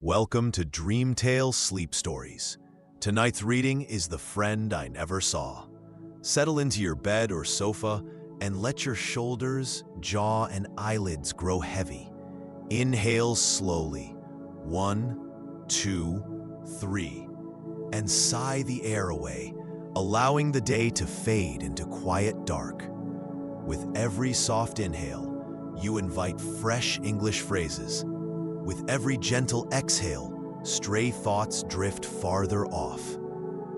Welcome to Dreamtale Sleep Stories. Tonight's reading is The Friend I Never Saw. Settle into your bed or sofa and let your shoulders, jaw, and eyelids grow heavy. Inhale slowly. 1, 2, 3. And sigh the air away, allowing the day to fade into quiet dark. With every soft inhale, you invite fresh English phrases. With every gentle exhale, stray thoughts drift farther off.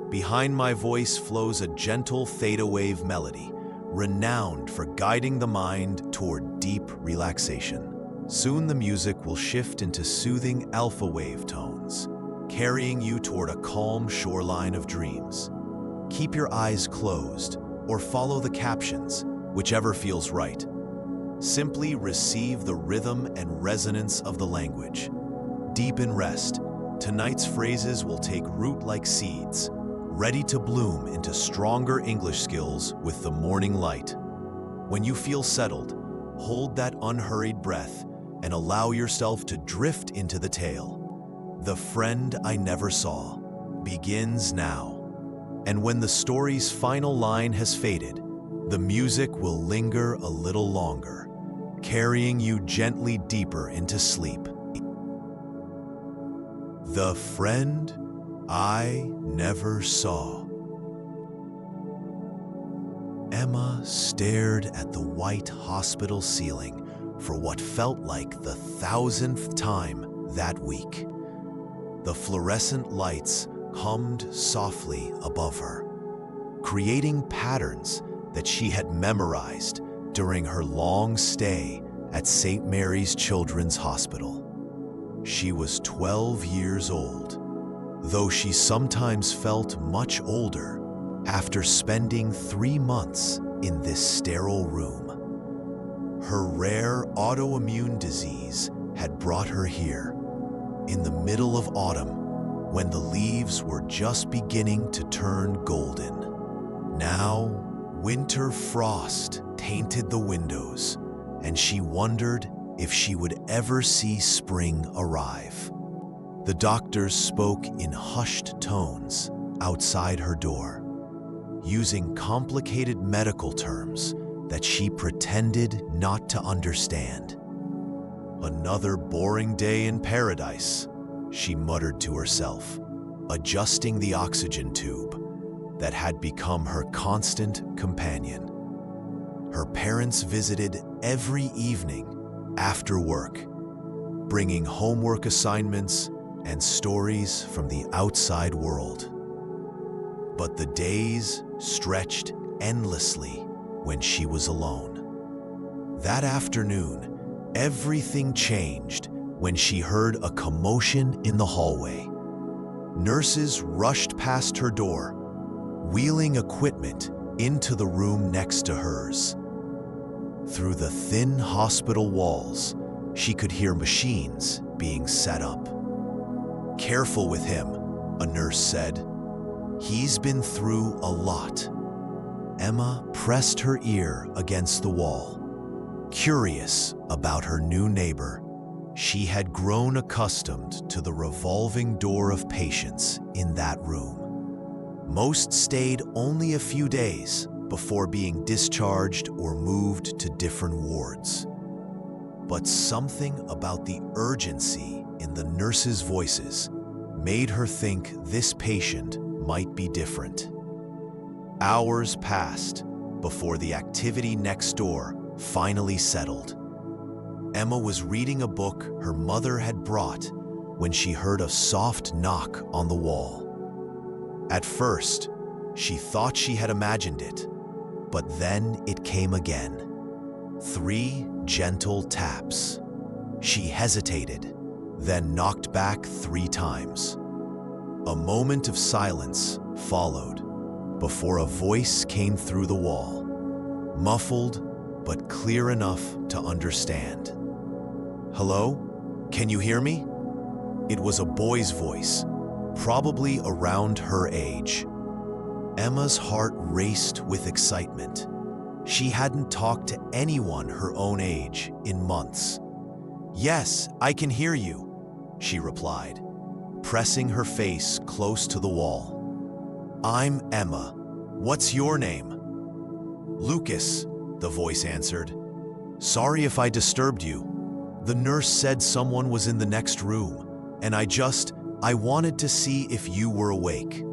Behind my voice flows a gentle theta wave melody, renowned for guiding the mind toward deep relaxation. Soon the music will shift into soothing alpha wave tones, carrying you toward a calm shoreline of dreams. Keep your eyes closed or follow the captions, whichever feels right. Simply receive the rhythm and resonance of the language. Deep in rest, tonight's phrases will take root like seeds, ready to bloom into stronger English skills with the morning light. When you feel settled, hold that unhurried breath and allow yourself to drift into the tale. The Friend I Never Saw begins now. And when the story's final line has faded, the music will linger a little longer, carrying you gently deeper into sleep. The Friend I Never Saw. Emma stared at the white hospital ceiling for what felt like the 1,000th time that week. The fluorescent lights hummed softly above her, creating patterns that she had memorized during her long stay at St. Mary's Children's Hospital. She was 12 years old, though she sometimes felt much older after spending 3 months in this sterile room. Her rare autoimmune disease had brought her here, in the middle of autumn, when the leaves were just beginning to turn golden. Now, winter frost tainted the windows, and she wondered if she would ever see spring arrive. The doctors spoke in hushed tones outside her door, using complicated medical terms that she pretended not to understand. Another boring day in paradise, she muttered to herself, adjusting the oxygen tube that had become her constant companion. Her parents visited every evening after work, bringing homework assignments and stories from the outside world. But the days stretched endlessly when she was alone. That afternoon, everything changed when she heard a commotion in the hallway. Nurses rushed past her door, wheeling equipment into the room next to hers. Through the thin hospital walls, she could hear machines being set up. "Careful with him," a nurse said. "He's been through a lot." Emma pressed her ear against the wall, curious about her new neighbor. She had grown accustomed to the revolving door of patients in that room. Most stayed only a few days before being discharged or moved to different wards. But something about the urgency in the nurses' voices made her think this patient might be different. Hours passed before the activity next door finally settled. Emma was reading a book her mother had brought when she heard a soft knock on the wall. At first, she thought she had imagined it, but then it came again. 3 gentle taps. She hesitated, then knocked back 3 times. A moment of silence followed before a voice came through the wall, muffled but clear enough to understand. "Hello? Can you hear me?" It was a boy's voice, probably around her age. Emma's heart raced with excitement. She hadn't talked to anyone her own age in months. "Yes, I can hear you," she replied, pressing her face close to the wall. "I'm Emma. What's your name?" "Lucas," the voice answered. "Sorry if I disturbed you. The nurse said someone was in the next room, and I wanted to see if you were awake."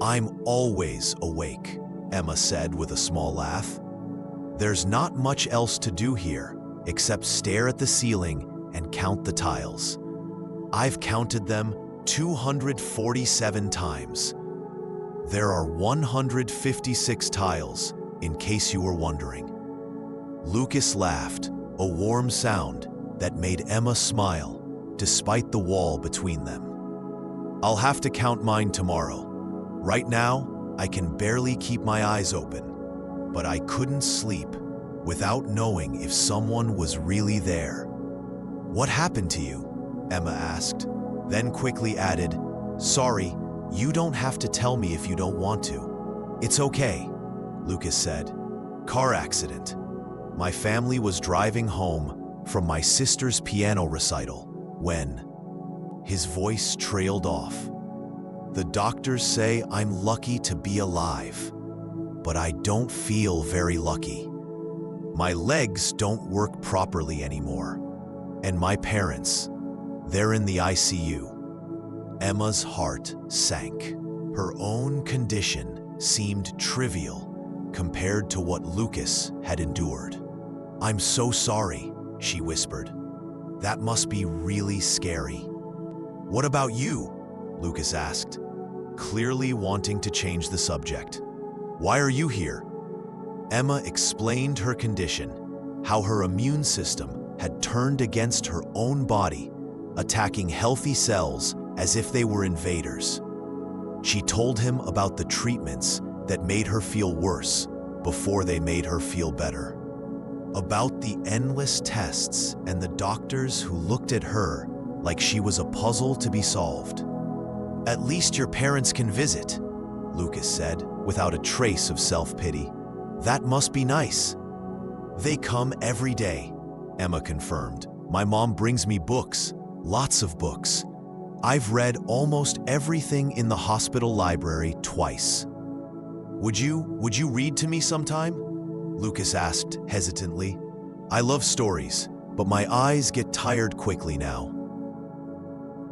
"I'm always awake," Emma said with a small laugh. "There's not much else to do here except stare at the ceiling and count the tiles. I've counted them 247 times. There are 156 tiles, in case you were wondering." Lucas laughed, a warm sound that made Emma smile, despite the wall between them. "I'll have to count mine tomorrow. Right now, I can barely keep my eyes open, but I couldn't sleep without knowing if someone was really there." "What happened to you?" Emma asked, then quickly added, "Sorry, you don't have to tell me if you don't want to." "It's okay," Lucas said. "Car accident. My family was driving home from my sister's piano recital when..." His voice trailed off. "The doctors say I'm lucky to be alive, but I don't feel very lucky. My legs don't work properly anymore, and my parents, they're in the ICU." Emma's heart sank. Her own condition seemed trivial compared to what Lucas had endured. "I'm so sorry," she whispered. "That must be really scary." "What about you?" Lucas asked, clearly wanting to change the subject. "Why are you here?" Emma explained her condition, how her immune system had turned against her own body, attacking healthy cells as if they were invaders. She told him about the treatments that made her feel worse before they made her feel better, about the endless tests and the doctors who looked at her like she was a puzzle to be solved. "At least your parents can visit," Lucas said, without a trace of self-pity. "That must be nice." "They come every day," Emma confirmed. "My mom brings me books, lots of books. I've read almost everything in the hospital library twice." Would you read to me sometime?" Lucas asked hesitantly. "I love stories, but my eyes get tired quickly now."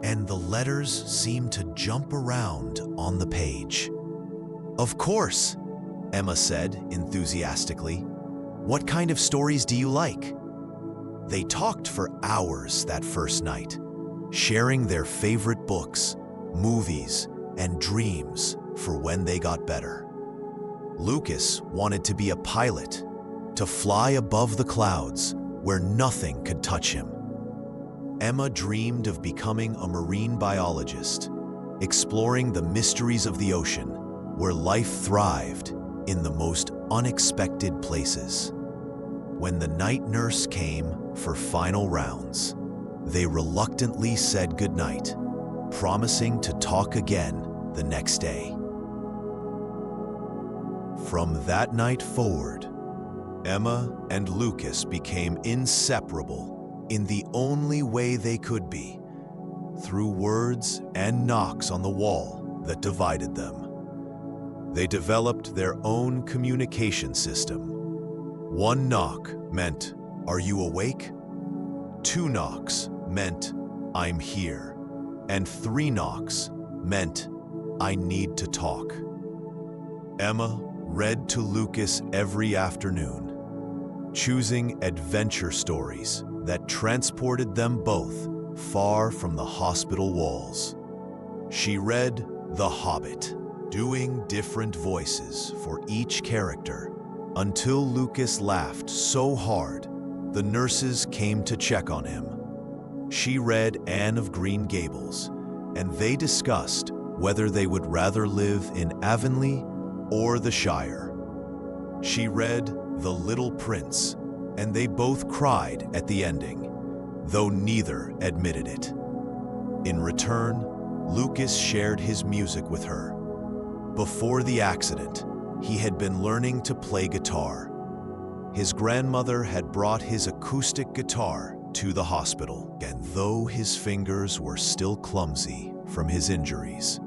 And the letters seemed to jump around on the page. "Of course," Emma said enthusiastically. "What kind of stories do you like?" They talked for hours that first night, sharing their favorite books, movies, and dreams for when they got better. Lucas wanted to be a pilot, to fly above the clouds where nothing could touch him. Emma dreamed of becoming a marine biologist, exploring the mysteries of the ocean, where life thrived in the most unexpected places. When the night nurse came for final rounds, they reluctantly said goodnight, promising to talk again the next day. From that night forward, Emma and Lucas became inseparable in the only way they could be, through words and knocks on the wall that divided them. They developed their own communication system. One knock meant, "Are you awake?" 2 knocks meant, "I'm here." And 3 knocks meant, "I need to talk." Emma read to Lucas every afternoon, choosing adventure stories that transported them both far from the hospital walls. She read The Hobbit, doing different voices for each character, until Lucas laughed so hard the nurses came to check on him. She read Anne of Green Gables, and they discussed whether they would rather live in Avonlea or the Shire. She read The Little Prince, and they both cried at the ending, though neither admitted it. In return, Lucas shared his music with her. Before the accident, he had been learning to play guitar. His grandmother had brought his acoustic guitar to the hospital, and though his fingers were still clumsy from his injuries,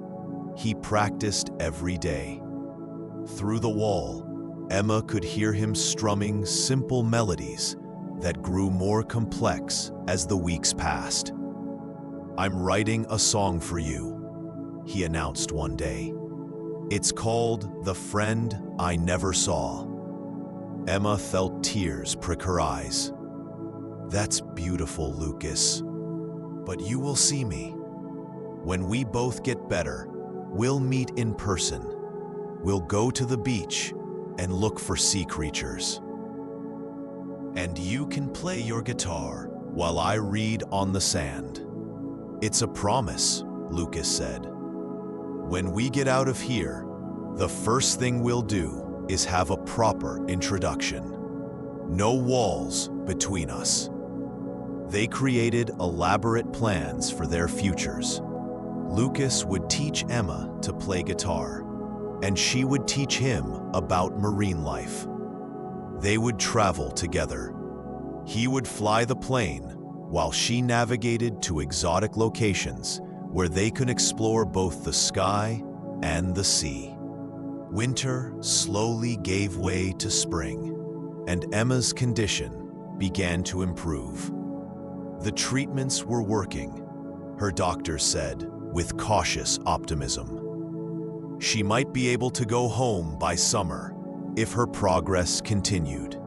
he practiced every day. Through the wall, Emma could hear him strumming simple melodies that grew more complex as the weeks passed. "I'm writing a song for you," he announced one day. "It's called The Friend I Never Saw." Emma felt tears prick her eyes. "That's beautiful, Lucas. But you will see me. When we both get better, we'll meet in person. We'll go to the beach and look for sea creatures. And you can play your guitar while I read on the sand." "It's a promise," Lucas said. "When we get out of here, the first thing we'll do is have a proper introduction. No walls between us." They created elaborate plans for their futures. Lucas would teach Emma to play guitar, and she would teach him about marine life. They would travel together. He would fly the plane while she navigated to exotic locations where they could explore both the sky and the sea. Winter slowly gave way to spring, and Emma's condition began to improve. The treatments were working, her doctor said with cautious optimism. She might be able to go home by summer if her progress continued.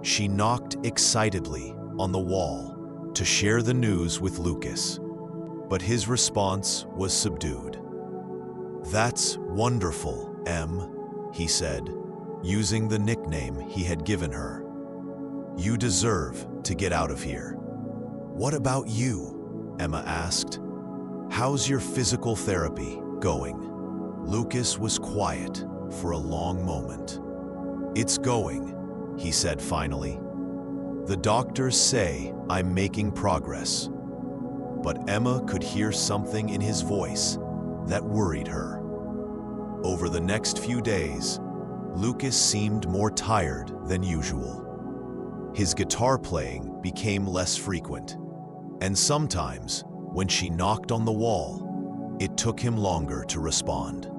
She knocked excitedly on the wall to share the news with Lucas, but his response was subdued. "That's wonderful, Em," he said, using the nickname he had given her. "You deserve to get out of here." "What about you?" Emma asked. "How's your physical therapy going?" Lucas was quiet for a long moment. "It's going," he said finally. "The doctors say I'm making progress." But Emma could hear something in his voice that worried her. Over the next few days, Lucas seemed more tired than usual. His guitar playing became less frequent, and sometimes, when she knocked on the wall, it took him longer to respond.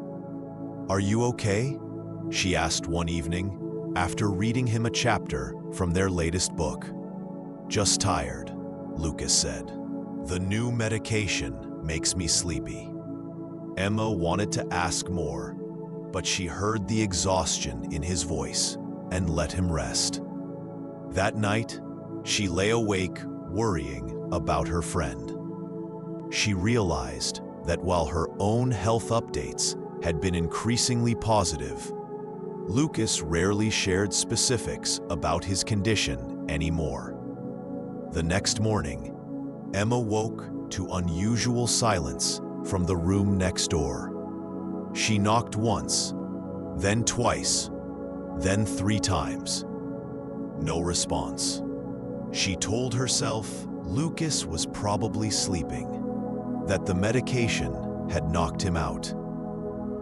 "Are you okay?" she asked one evening after reading him a chapter from their latest book. "Just tired," Lucas said. "The new medication makes me sleepy." Emma wanted to ask more, but she heard the exhaustion in his voice and let him rest. That night, she lay awake worrying about her friend. She realized that while her own health updates had been increasingly positive, Lucas rarely shared specifics about his condition anymore. The next morning, Emma woke to unusual silence from the room next door. She knocked once, then twice, then 3 times. No response. She told herself Lucas was probably sleeping, that the medication had knocked him out.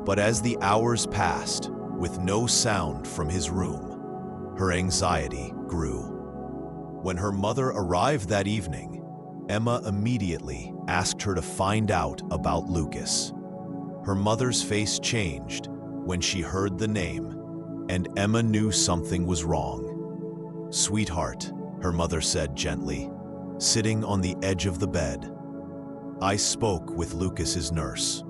But as the hours passed, with no sound from his room, her anxiety grew. When her mother arrived that evening, Emma immediately asked her to find out about Lucas. Her mother's face changed when she heard the name, and Emma knew something was wrong. "Sweetheart," her mother said gently, sitting on the edge of the bed. "I spoke with Lucas's nurse.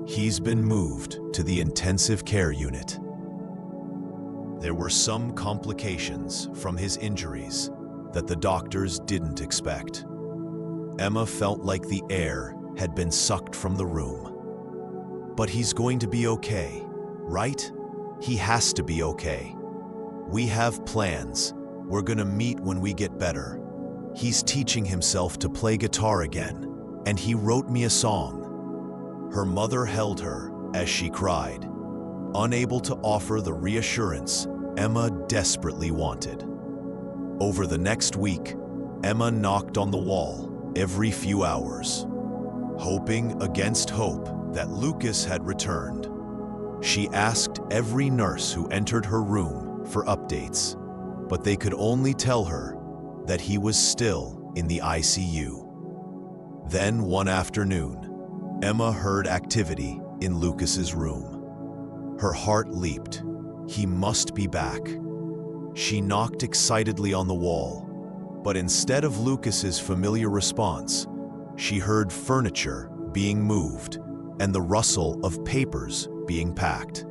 He's been moved to the intensive care unit." There were some complications from his injuries that the doctors didn't expect. Emma felt like the air had been sucked from the room. "But he's going to be okay, right? He has to be okay. We have plans. We're gonna meet when we get better. He's teaching himself to play guitar again, and he wrote me a song." Her mother held her as she cried, unable to offer the reassurance Emma desperately wanted. Over the next week, Emma knocked on the wall every few hours, hoping against hope that Lucas had returned. She asked every nurse who entered her room for updates, but they could only tell her that he was still in the ICU. Then one afternoon, Emma heard activity in Lucas's room. Her heart leaped. He must be back. She knocked excitedly on the wall, but instead of Lucas's familiar response, she heard furniture being moved and the rustle of papers being packed.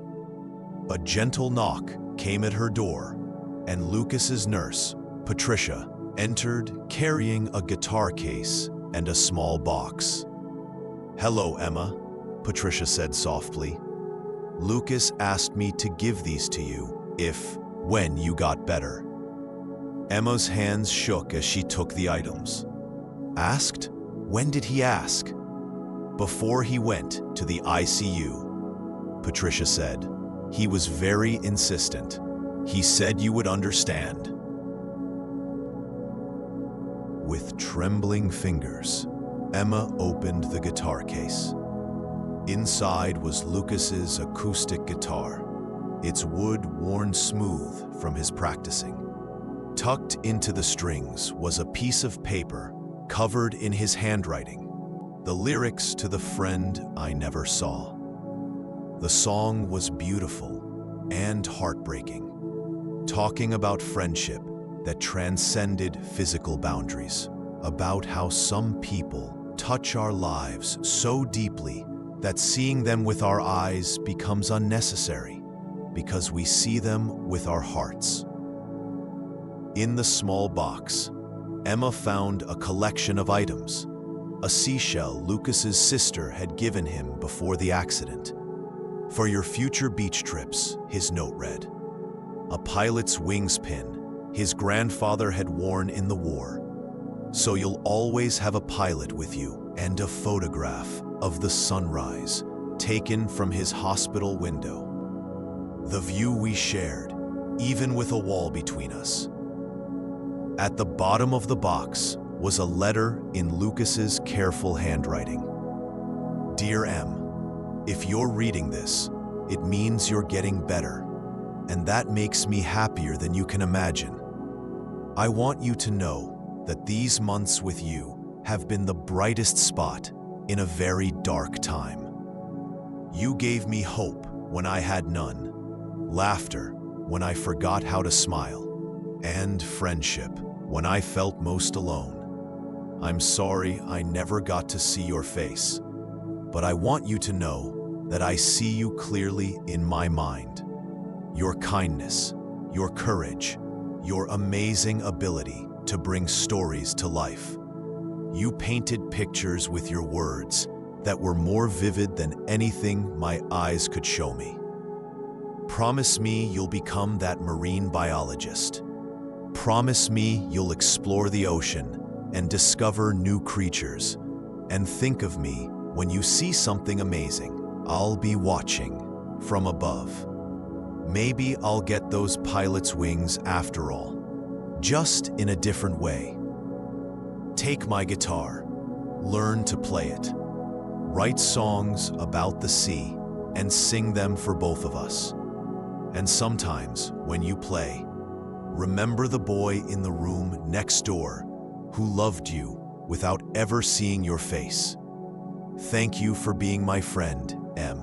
A gentle knock came at her door, and Lucas's nurse, Patricia, entered carrying a guitar case and a small box. "Hello, Emma," Patricia said softly. "Lucas asked me to give these to you when you got better." Emma's hands shook as she took the items. "Asked? When did he ask?" "Before he went to the ICU," Patricia said. "He was very insistent. He said you would understand." With trembling fingers, Emma opened the guitar case. Inside was Lucas's acoustic guitar, its wood worn smooth from his practicing. Tucked into the strings was a piece of paper covered in his handwriting, the lyrics to The Friend I Never Saw. The song was beautiful and heartbreaking, talking about friendship that transcended physical boundaries, about how some people touch our lives so deeply that seeing them with our eyes becomes unnecessary because we see them with our hearts. In the small box, Emma found a collection of items, a seashell Lucas's sister had given him before the accident. "For your future beach trips," his note read. A pilot's wings pin his grandfather had worn in the war. "So you'll always have a pilot with you," and a photograph of the sunrise taken from his hospital window. The view we shared, even with a wall between us. At the bottom of the box was a letter in Lucas's careful handwriting. "Dear M, if you're reading this, it means you're getting better, and that makes me happier than you can imagine. I want you to know that these months with you have been the brightest spot in a very dark time. You gave me hope when I had none, laughter when I forgot how to smile, and friendship when I felt most alone. I'm sorry I never got to see your face, but I want you to know that I see you clearly in my mind. Your kindness, your courage, your amazing ability to bring stories to life. You painted pictures with your words that were more vivid than anything my eyes could show me. Promise me you'll become that marine biologist. Promise me you'll explore the ocean and discover new creatures. And think of me when you see something amazing. I'll be watching from above. Maybe I'll get those pilot's wings after all, just in a different way. Take my guitar, learn to play it, write songs about the sea, and sing them for both of us. And sometimes, when you play, remember the boy in the room next door who loved you without ever seeing your face. Thank you for being my friend, M.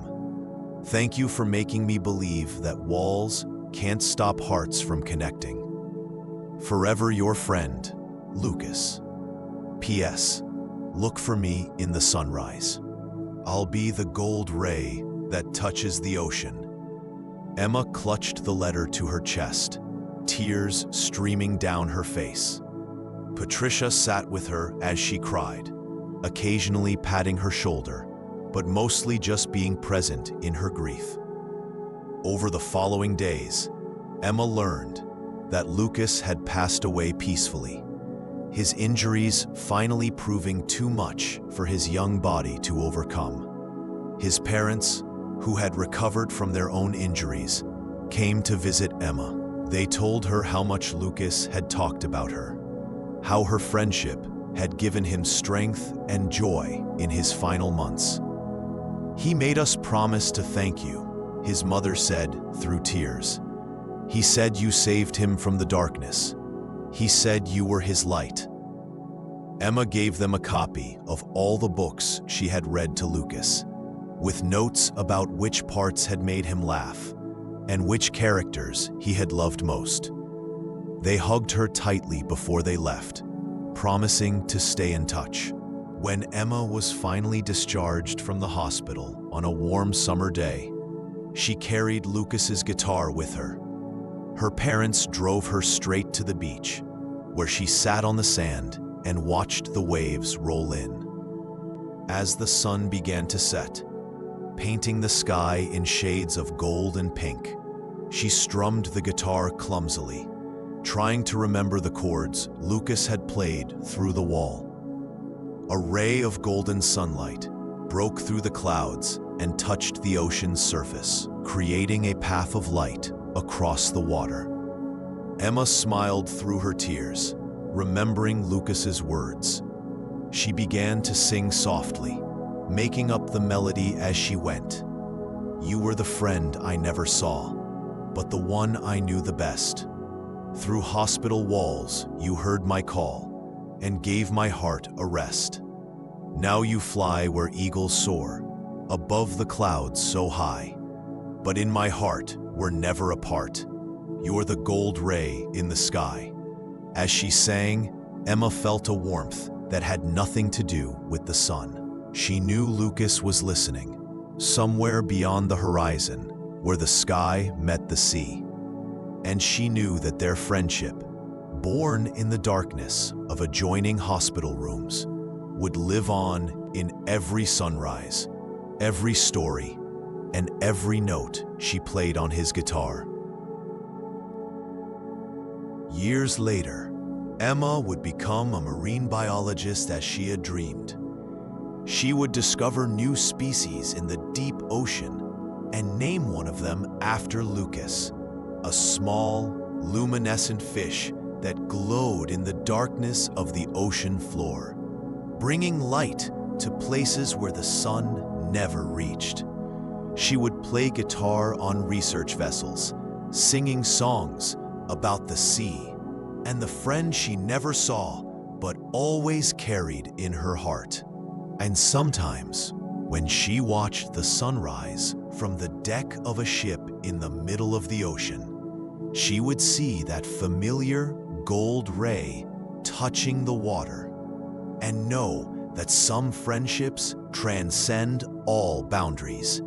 Thank you for making me believe that walls can't stop hearts from connecting. Forever your friend, Lucas. P.S. Look for me in the sunrise. I'll be the gold ray that touches the ocean." Emma clutched the letter to her chest, tears streaming down her face. Patricia sat with her as she cried, occasionally patting her shoulder, but mostly just being present in her grief. Over the following days, Emma learned that Lucas had passed away peacefully, his injuries finally proving too much for his young body to overcome. His parents, who had recovered from their own injuries, came to visit Emma. They told her how much Lucas had talked about her, how her friendship had given him strength and joy in his final months. "He made us promise to thank you," his mother said through tears. "He said you saved him from the darkness. He said you were his light. Emma gave them a copy of all the books she had read to Lucas, with notes about which parts had made him laugh and which characters he had loved most. They hugged her tightly before they left, promising to stay in touch. When Emma was finally discharged from the hospital on a warm summer day, she carried Lucas's guitar with her. Her parents drove her straight to the beach, where she sat on the sand and watched the waves roll in. As the sun began to set, painting the sky in shades of gold and pink, she strummed the guitar clumsily, trying to remember the chords Lucas had played through the wall. A ray of golden sunlight broke through the clouds and touched the ocean's surface, creating a path of light across the water. Emma smiled through her tears, remembering Lucas's words. She began to sing softly, making up the melody as she went. You were the friend I never saw, but the one I knew the best. Through hospital walls, you heard my call and gave my heart a rest. Now you fly where eagles soar, above the clouds so high. But in my heart, we're never apart. You're the gold ray in the sky. As she sang, Emma felt a warmth that had nothing to do with the sun. She knew Lucas was listening, somewhere beyond the horizon, where the sky met the sea. And she knew that their friendship, born in the darkness of adjoining hospital rooms, would live on in every sunrise, every story, and every note she played on his guitar. Years later, Emma would become a marine biologist as she had dreamed. She would discover new species in the deep ocean and name one of them after Lucas, a small, luminescent fish that glowed in the darkness of the ocean floor, bringing light to places where the sun never reached. She would play guitar on research vessels, singing songs about the sea and the friend she never saw but always carried in her heart. And sometimes, when she watched the sunrise from the deck of a ship in the middle of the ocean, she would see that familiar gold ray touching the water and know that some friendships transcend all boundaries,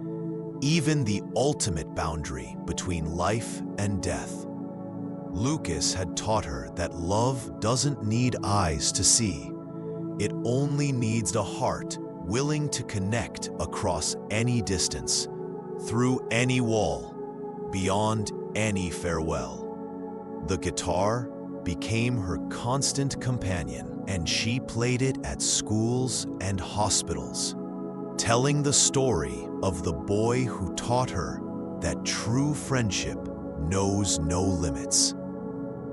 even the ultimate boundary between life and death. Lucas had taught her that love doesn't need eyes to see. It only needs a heart willing to connect across any distance, through any wall, beyond any farewell. The guitar became her constant companion, and she played it at schools and hospitals, telling the story of the boy who taught her that true friendship knows no limits.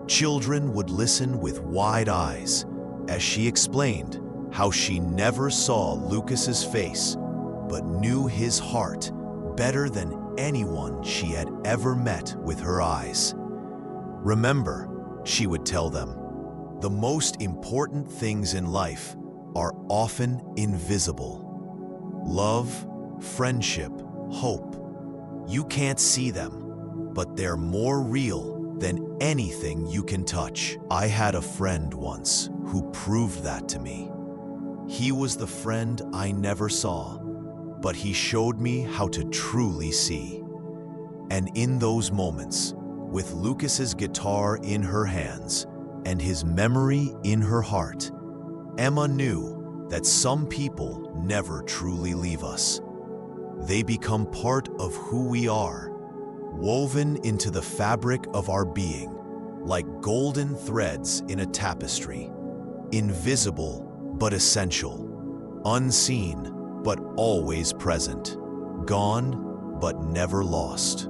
Children would listen with wide eyes as she explained how she never saw Lucas's face, but knew his heart better than anyone she had ever met with her eyes. Remember, she would tell them, the most important things in life are often invisible. Love, friendship, hope. You can't see them, but they're more real than anything you can touch. I had a friend once who proved that to me. He was the friend I never saw, but he showed me how to truly see. And in those moments, with Lucas's guitar in her hands and his memory in her heart, Emma knew that some people never truly leave us. They become part of who we are, woven into the fabric of our being, like golden threads in a tapestry, invisible but essential, unseen but always present, gone but never lost.